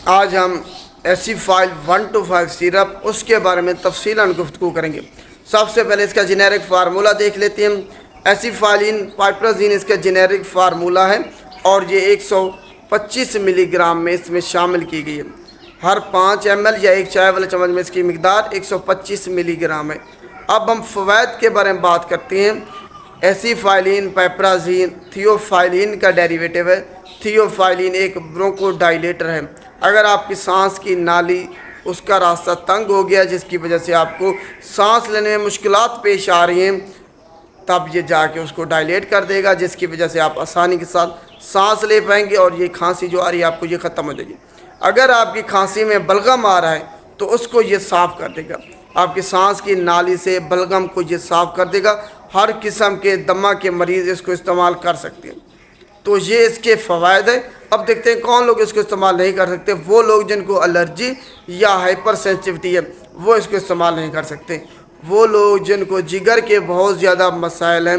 آج ہم ایسیفائل 125 سیرپ اس کے بارے میں تفصیلاً گفتگو کریں گے۔ سب سے پہلے اس کا جنیرک فارمولہ دیکھ لیتے ہیں۔ ایسیفائلین پائپرازین اس کا جنیرک فارمولہ ہے اور یہ 125 ملی گرام میں اس میں شامل کی گئی ہے۔ ہر 5 ایم ایل یا ایک چائے والے چمچ میں اس کی مقدار 125 ملی گرام ہے۔ اب ہم فوائد کے بارے میں بات کرتے ہیں۔ ایسیفائلین پائپرازین تھیوفائلین کا ڈیریویٹو ہے۔ تھیوفائلین ایک برونکو ڈائلیٹر ہے۔ اگر آپ کی سانس کی نالی اس کا راستہ تنگ ہو گیا جس کی وجہ سے آپ کو سانس لینے میں مشکلات پیش آ رہی ہیں، تب یہ جا کے اس کو ڈائلیٹ کر دے گا، جس کی وجہ سے آپ آسانی کے ساتھ سانس لے پائیں گے اور یہ کھانسی جو آ رہی ہے آپ کو یہ ختم ہو جائے گی۔ اگر آپ کی کھانسی میں بلغم آ رہا ہے تو اس کو یہ صاف کر دے گا۔ آپ کی سانس کی نالی سے بلغم کو یہ صاف کر دے گا۔ ہر قسم کے دمہ کے مریض اس کو استعمال کر سکتے ہیں۔ تو یہ اس کے فوائد ہیں۔ اب دیکھتے ہیں کون لوگ اس کو استعمال نہیں کر سکتے۔ وہ لوگ جن کو الرجی یا ہائپر سینسٹیوٹی ہے وہ اس کو استعمال نہیں کر سکتے۔ وہ لوگ جن کو جگر کے بہت زیادہ مسائل ہیں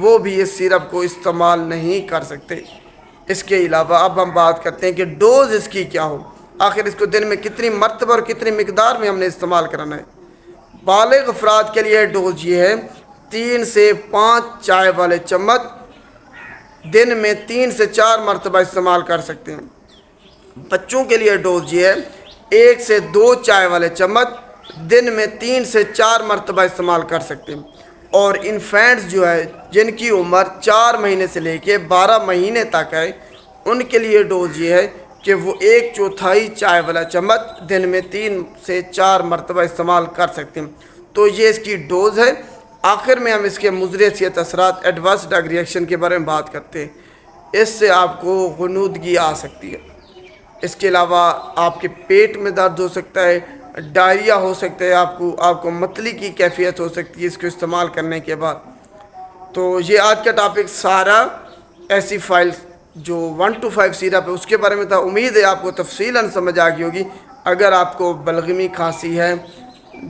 وہ بھی اس سیرپ کو استعمال نہیں کر سکتے۔ اس کے علاوہ اب ہم بات کرتے ہیں کہ ڈوز اس کی کیا ہو، آخر اس کو دن میں کتنی مرتبہ اور کتنی مقدار میں ہم نے استعمال کرنا ہے۔ بالغ افراد کے لیے ڈوز یہ ہے 3 سے 5 چائے والے چمچ دن میں 3 سے 4 مرتبہ استعمال کر سکتے ہیں۔ بچوں کے لیے ڈوز یہ ہے 1 سے 2 چائے والے چمچ دن میں 3 سے 4 مرتبہ استعمال کر سکتے ہیں۔ اور انفینٹس جو ہے جن کی عمر 4 مہینے سے لے کے 12 مہینے تک ہے ان کے لیے ڈوز یہ ہے کہ وہ 1/4 چائے والا چمچ دن میں 3 سے 4 مرتبہ استعمال کر سکتے ہیں۔ تو یہ اس کی ڈوز ہے۔ آخر میں ہم اس کے مضر صحت اثرات ایڈورس ڈرگ ریئیکشن کے بارے میں بات کرتے ہیں۔ اس سے آپ کو غنودگی آ سکتی ہے۔ اس کے علاوہ آپ کے پیٹ میں درد ہو سکتا ہے، ڈائریا ہو سکتا ہے، آپ کو متلی کی کیفیت ہو سکتی ہے اس کو استعمال کرنے کے بعد۔ تو یہ آج کا ٹاپک سارا ایسیفائل جو 125 سیرپ ہے اس کے بارے میں تھا۔ امید ہے آپ کو تفصیلاً سمجھ آ گئی ہوگی۔ اگر آپ کو بلغمی کھانسی ہے،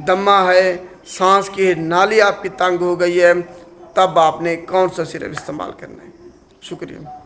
دمہ ہے، سانس کی نالی آپ کی تنگ ہو گئی ہے، تب آپ نے کون سا سیرپ استعمال کرنا ہے۔ شکریہ۔